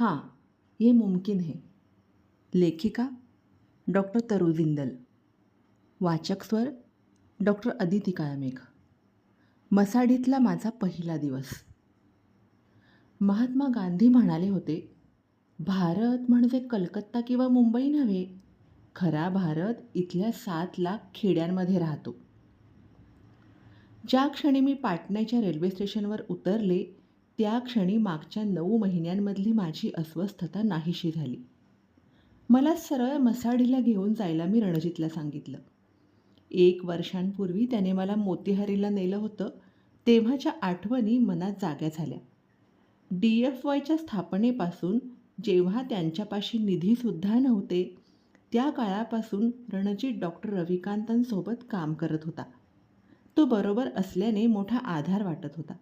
हाँ, ये मुमकिन है. लेखिका डॉक्टर तरु जिंदल. वाचक स्वर डॉक्टर अदिती काळमेघ. मसाढीतला माझा पहिला दिवस. महात्मा गांधी म्हणाले होते, भारत म्हणजे कलकत्ता किंवा मुंबई नव्हे, खरा भारत इथल्या 7 लाख खेड्यांमध्ये राहतो. ज्या क्षणी मी पाटण्याच्या रेल्वे स्टेशनवर उतरले, त्या क्षणी मागच्या 9 महिन्यांमधली माझी अस्वस्थता नाहीशी झाली. मला सरळ मसाढीला घेऊन जायला मी रणजितला सांगितलं. 1 वर्षांपूर्वी त्याने मला मोतीहारीला नेलं होतं, तेव्हाच्या आठवणी मनात जाग्या झाल्या. DFYच्या स्थापनेपासून, जेव्हा त्यांच्यापाशी निधीसुद्धा नव्हते, त्या काळापासून रणजित डॉक्टर रविकांतांसोबत काम करत होता. तो बरोबर असल्याने मोठा आधार वाटत होता.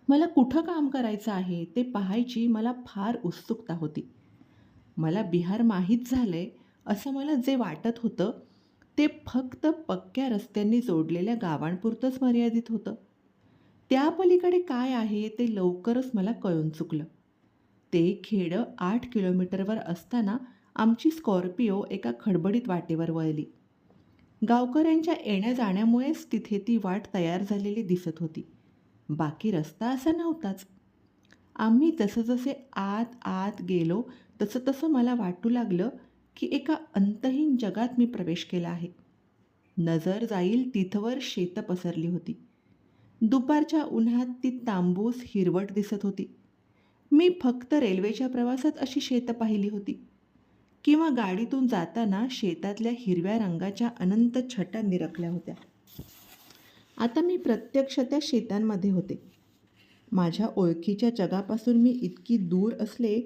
मला कुठं काम करायचं आहे ते पाहायची मला फार उत्सुकता होती. मला बिहार माहीत झालंय असं मला जे वाटत होतं ते फक्त पक्क्या रस्त्यांनी जोडलेल्या गावांपुरतंच मर्यादित होतं. त्या पलीकडे काय आहे ते लवकरच मला कळून चुकलं. ते खेडं 8 किलोमीटरवर असताना आमची स्कॉर्पिओ एका खडबडीत वाटेवर वळली. गावकऱ्यांच्या येण्या जाण्यामुळेच तिथे ती वाट तयार झालेली दिसत होती. बाकी रस्ता असा नव्हताच. आम्ही जसजसे आत आत गेलो तसं तसं मला वाटू लागलं की एका अंतहीन जगात मी प्रवेश केला आहे. नजर जाईल तिथवर शेतं पसरली होती. दुपारच्या उन्हात ती तांबूस हिरवट दिसत होती. मी फक्त रेल्वेच्या प्रवासात अशी शेतं पाहिली होती किंवा गाडीतून जाताना शेतातल्या हिरव्या रंगाच्या अनंत छटा निरखल्या होत्या. आता मी प्रत्यक्ष त्या शेतांमध्ये होते. माझ्या ओळखीच्या जगापासून मी इतकी दूर असले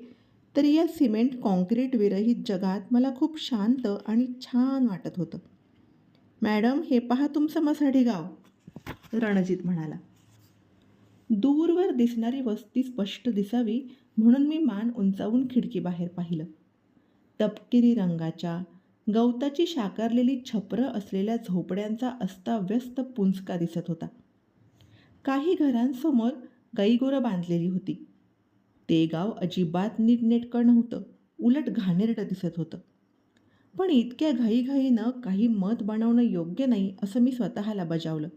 तरी या सिमेंट कॉन्क्रीट विरहित जगात मला खूप शांत आणि छान वाटत होतं. मॅडम, हे पहा तुमचं मसाढी गाव, रणजित म्हणाला. दूरवर दिसणारी वस्ती स्पष्ट दिसावी म्हणून मी मान उंचावून खिडकीबाहेर पाहिलं. तपकिरी रंगाच्या गवताची शाकारलेली छपरं असलेल्या झोपड्यांचा अस्ताव्यस्त पुंजका दिसत होता. काही घरांसमोर गाईगुरं बांधलेली होती. ते गाव अजिबात नीटनेटकं नव्हतं, उलट घाणेरडं दिसत होतं. पण इतक्या घाईघाईनं काही मत बनवणं योग्य नाही असं मी स्वतःला बजावलं.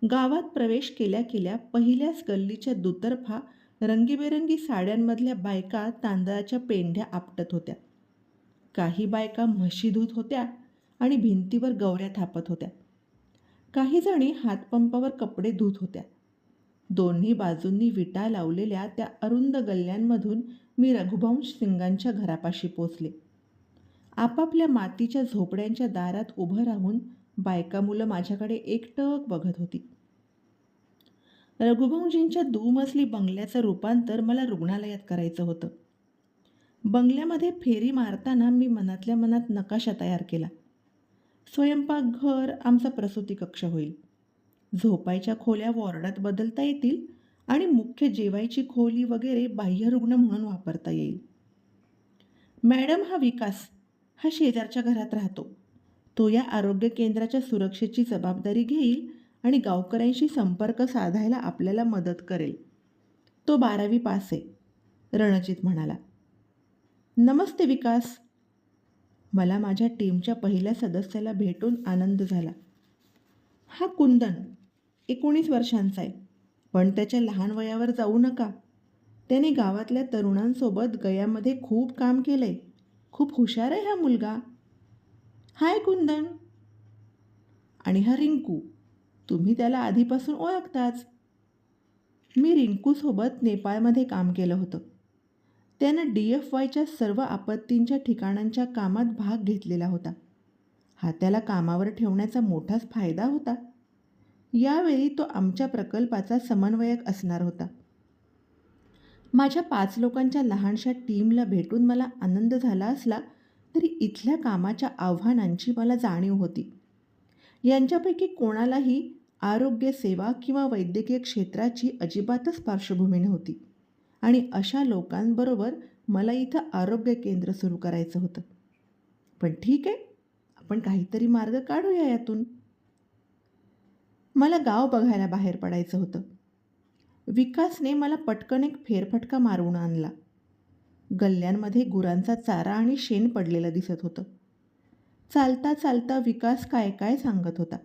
गावात प्रवेश केल्या केल्या पहिल्याच गल्लीच्या दुतर्फा रंगीबेरंगी साड्यांमधल्या बायका तांदळाच्या पेंढ्या आपटत होत्या. काही बायका म्हशी धुत होत्या आणि भिंतीवर गवऱ्या थापत होत्या. काही जणी हातपंपावर कपडे धुत होत्या. दोन्ही बाजूंनी विटा लावलेल्या त्या अरुंद गल्ल्यांमधून मी रघुवंश सिंगांच्या घरापाशी पोचले. आपापल्या मातीच्या झोपड्यांच्या दारात उभं राहून बायका मुलं माझ्याकडे एकटक बघत होती. रघुवंशींच्या दुमजली बंगल्याचं रूपांतर मला रुग्णालयात करायचं होतं. बंगल्यामध्ये फेरी मारताना मी मनातल्या मनात नकाशा तयार केला. स्वयंपाकघर आमचा प्रसूती कक्ष होईल. झोपायच्या खोल्या वॉर्डात बदलता येतील आणि मुख्य जेवायची खोली वगैरे बाह्यरुग्ण म्हणून वापरता येईल. मॅडम, हा विकास, हा शेजारच्या घरात राहतो. तो या आरोग्य केंद्राच्या सुरक्षेची जबाबदारी घेईल आणि गावकऱ्यांशी संपर्क साधायला आपल्याला मदत करेल. तो 12वी पास आहे, रणजित म्हणाला. नमस्ते विकास. मला माझ्या टीमच्या पहिल्या सदस्याला भेटून आनंद झाला. हा कुंदन 19 वर्षांचा आहे, पण त्याच्या लहान वयावर जाऊ नका. त्याने गावातल्या तरुणांसोबत गयामध्ये खूप काम केलं आहे. खूप हुशार आहे हा मुलगा. हाय कुंदन. आणि हा रिंकू, तुम्ही त्याला आधीपासून ओळखताच. मी रिंकूसोबत नेपाळमध्ये काम केलं होतं. त्यानं DFYच्या सर्व आपत्तींच्या ठिकाणांच्या कामात भाग घेतलेला होता. हा त्याला कामावर ठेवण्याचा मोठाच फायदा होता. यावेळी तो आमच्या प्रकल्पाचा समन्वयक असणार होता. माझ्या 5 लोकांच्या लहानशा टीमला भेटून मला आनंद झाला असला तरी इथल्या कामाच्या आव्हानांची मला जाणीव होती. यांच्यापैकी कोणालाही आरोग्य सेवा किंवा वैद्यकीय क्षेत्राची अजिबातच पार्श्वभूमी नव्हती आणि अशा लोकांबरोबर मला इथं आरोग्य केंद्र सुरू करायचं होतं. पण ठीक आहे, आपण काहीतरी मार्ग काढूया यातून. मला गाव बघायला बाहेर पडायचं होतं. विकासने मला पटकन एक फेरफटका मारून आणला. गल्ल्यांमध्ये गुरांचा चारा आणि शेण पडलेलं दिसत होतं. चालता चालता विकास काय काय सांगत होता.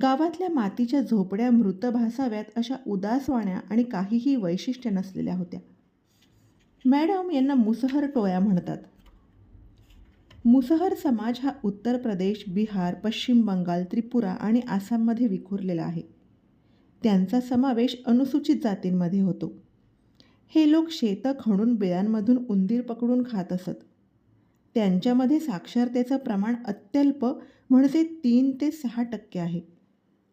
गावातल्या मातीच्या झोपड्या मृत भासाव्यात अशा उदासवाण्या आणि काहीही वैशिष्ट्य नसलेल्या होत्या. मॅडम, यांना मुसहर टोळ्या म्हणतात. मुसहर समाज हा उत्तर प्रदेश, बिहार, पश्चिम बंगाल, त्रिपुरा आणि आसाममध्ये विखुरलेला आहे. त्यांचा समावेश अनुसूचित जातींमध्ये होतो. हे लोक शेतं खणून बिळांमधून उंदीर पकडून खात असत. त्यांच्यामध्ये साक्षरतेचं प्रमाण अत्यल्प म्हणजे 3 ते 6% आहे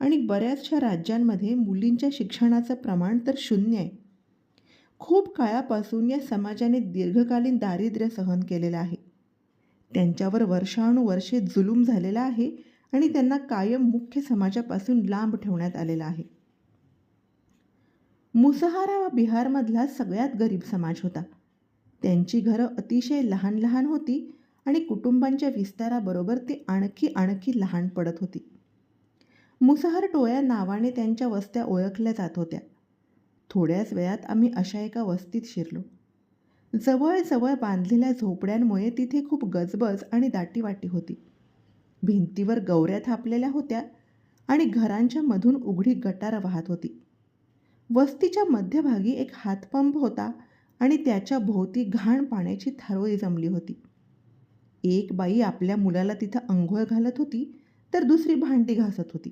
आणि बऱ्याचशा राज्यांमध्ये मुलींच्या शिक्षणाचं प्रमाण तर 0 आहे. खूप काळापासून या समाजाने दीर्घकालीन दारिद्र्य सहन केलेलं आहे. त्यांच्यावर वर्षानुवर्षे जुलूम झालेला आहे आणि त्यांना कायम मुख्य समाजापासून लांब ठेवण्यात आलेला आहे. मुसहारा हा बिहारमधला सगळ्यात गरीब समाज होता. त्यांची घरं अतिशय लहान लहान होती आणि कुटुंबांच्या विस्ताराबरोबर ती आणखी आणखी लहान पडत होती. मुसहर टोळ्या नावाने त्यांच्या वस्त्या ओळखल्या जात होत्या. थोड्याच वेळात आम्ही अशा एका वस्तीत शिरलो. जवळजवळ बांधलेल्या झोपड्यांमुळे तिथे खूप गजबज आणि दाटीवाटी होती. भिंतीवर गवऱ्या थापलेल्या होत्या आणि घरांच्या मधून उघडी गटारं वाहत होती. वस्तीच्या मध्यभागी एक हातपंप होता आणि त्याच्या भोवती घाण पाण्याची थारोळी जमली होती. एक बाई आपल्या मुलाला तिथं अंघोळ घालत होती तर दुसरी भांडी घासत होती.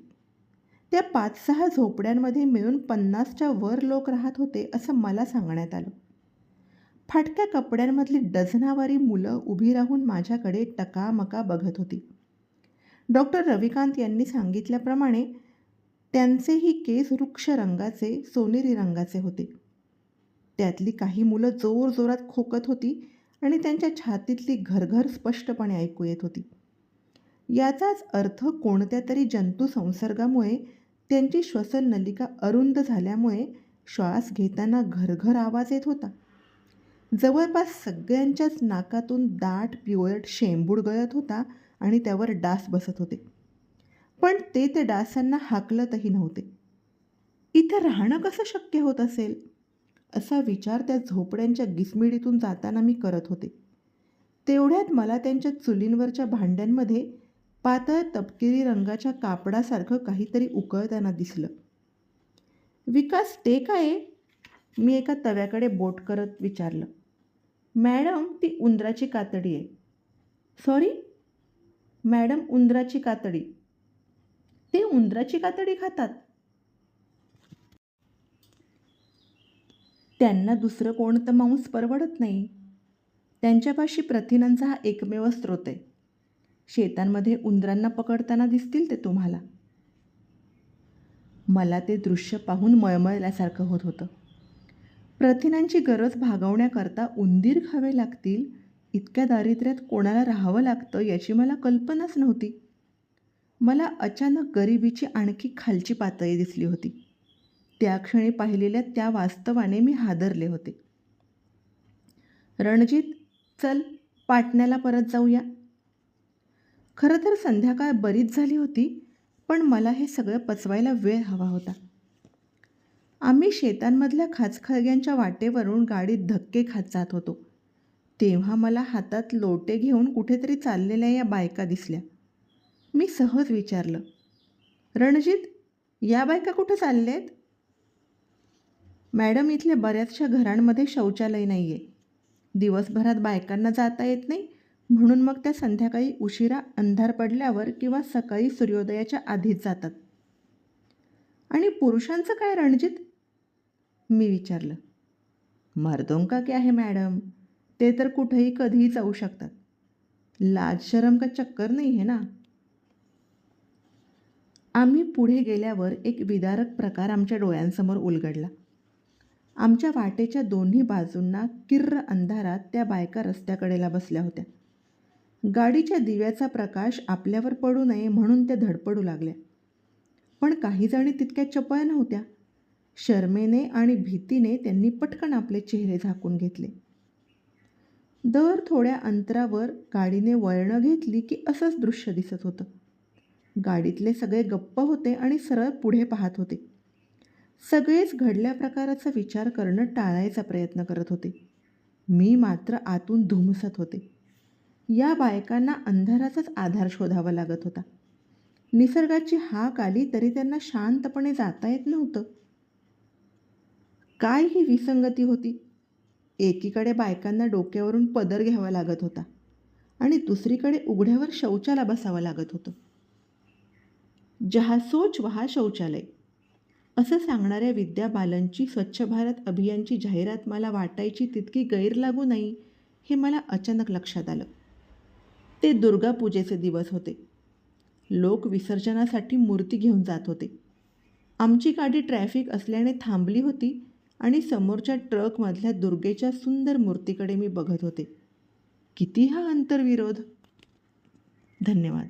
त्या 5-6 झोपड्यांमध्ये मिळून 50च्या वर लोक राहत होते असं मला सांगण्यात आलं. फाटक्या कपड्यांमधली डझनावारी मुलं उभी राहून माझ्याकडे टकामका बघत होती. डॉक्टर रविकांत यांनी सांगितल्याप्रमाणे त्यांचेही केस वृक्ष रंगाचे, सोनेरी रंगाचे होते. त्यातली काही मुलं जोरजोरात खोकत होती आणि त्यांच्या छातीतली घरघर स्पष्टपणे ऐकू येत होती. याचाच अर्थ कोणत्या तरी जंतू संसर्गामुळे त्यांची श्वसन नलिका अरुंद झाल्यामुळे श्वास घेताना घरघर आवाज येत होता. जवळपास सगळ्यांच्याच नाकातून दाट पिवळट शेंबूड गळत होता आणि त्यावर डास बसत होते. पण ते त्या डासांना हाकलतही नव्हते. इथं राहणं कसं शक्य होत असेल असा विचार त्या झोपड्यांच्या गिसमिडीतून जाताना मी करत होते. तेवढ्यात मला त्यांच्या चुलींवरच्या भांड्यांमध्ये पातळ तपकिरी रंगाच्या कापडासारखं काहीतरी उकळताना दिसलं. विकास, ते काय आहे? मी एका तव्याकडे बोट करत विचारलं. मॅडम, ती उंदराची कातडी आहे. सॉरी मॅडम, उंदराची कातडी. ते उंदराची कातडी खातात? त्यांना दुसरं कोणतं मांस परवडत नाही. त्यांच्यापाशी प्रथिनांचा हा एकमेव स्रोत आहे. शेतांमध्ये उंदरांना पकडताना दिसतील ते तुम्हाला. मला ते दृश्य पाहून मळमळल्यासारखं होत होतं. प्रथिनांची गरज भागवण्याकरता उंदीर खावे लागतील इतक्या दारिद्र्यात कोणाला राहावं लागतं याची मला कल्पनाच नव्हती. मला अचानक गरिबीची आणखी खालची पातळी दिसली होती. त्या क्षणी पाहिलेल्या त्या वास्तवाने मी हादरले होते. रणजित, चल पाटण्याला परत जाऊया. खरं तर संध्याकाळ बरीच झाली होती, पण मला हे सगळं पचवायला वेळ हवा होता. आम्ही शेतांमधल्या खाचखळग्यांच्या वाटेवरून गाडीत धक्के खात जात होतो. तेव्हा मला हातात लोटे घेऊन कुठेतरी चाललेल्या या बायका दिसल्या. मी सहज विचारलं, रणजित, या बायका कुठं चालल्यात? मॅडम, इथल्या बऱ्याचशा घरांमध्ये शौचालय नाही आहे. दिवसभरात बायकांना जाता येत नाही, म्हणून मग त्या संध्याकाळी उशिरा अंधार पडल्यावर किंवा सकाळी सूर्योदयाच्या आधीच जातात. आणि पुरुषांचं काय रणजित? मी विचारलं. मर्दों का क्या है मॅडम, ते तर कुठेही कधीही जाऊ शकतात. लाज शरम का चक्कर नाही है ना. आम्ही पुढे गेल्यावर एक विदारक प्रकार आमच्या डोळ्यांसमोर उलगडला. आमच्या वाटेच्या दोन्ही बाजूंना किर्र अंधारात त्या बायका रस्त्याकडेला बसल्या होत्या. गाडीच्या दिव्याचा प्रकाश आपल्यावर पडू नये म्हणून त्या धडपडू लागल्या. पण काही जणी तितक्या चपळ नव्हत्या. शरमेने आणि भीतीने त्यांनी पटकन आपले चेहरे झाकून घेतले. दर थोड्या अंतरावर गाडीने वळणं घेतली की असंच दृश्य दिसत होतं. गाडीतले सगळे गप्प होते आणि सरळ पुढे पाहत होते. सगळेच घडल्या प्रकाराचा विचार करणं टाळायचा प्रयत्न करत होते. मी मात्र आतून धुमसत होते. या बायकांना अंधाराचाच आधार शोधावा लागत होता. निसर्गाची हाक आली तरी त्यांना शांतपणे जाता येत नव्हतं. काय ही विसंगती होती? एकीकडे बायकांना डोक्यावरून पदर घ्यावा लागत होता आणि दुसरीकडे उघड्यावर शौचाला बसावं लागत होतं. जहाँ सोच वहाँ शौचालय असं सांगणाऱ्या विद्या बालनची स्वच्छ भारत अभियानची जाहिरात मला वाटायची तितकी गैर लागू नाही हे मला अचानक लक्षात आलं. ते दुर्गापूजेचे दिवस होते. लोक विसर्जनासाठी मूर्ती घेऊन जात होते. आमची गाडी ट्रॅफिक असल्याने थांबली होती आणि समोरच्या ट्रकमधल्या दुर्गेच्या सुंदर मूर्तीकडे मी बघत होते. किती हा अंतर्विरोध! धन्यवाद.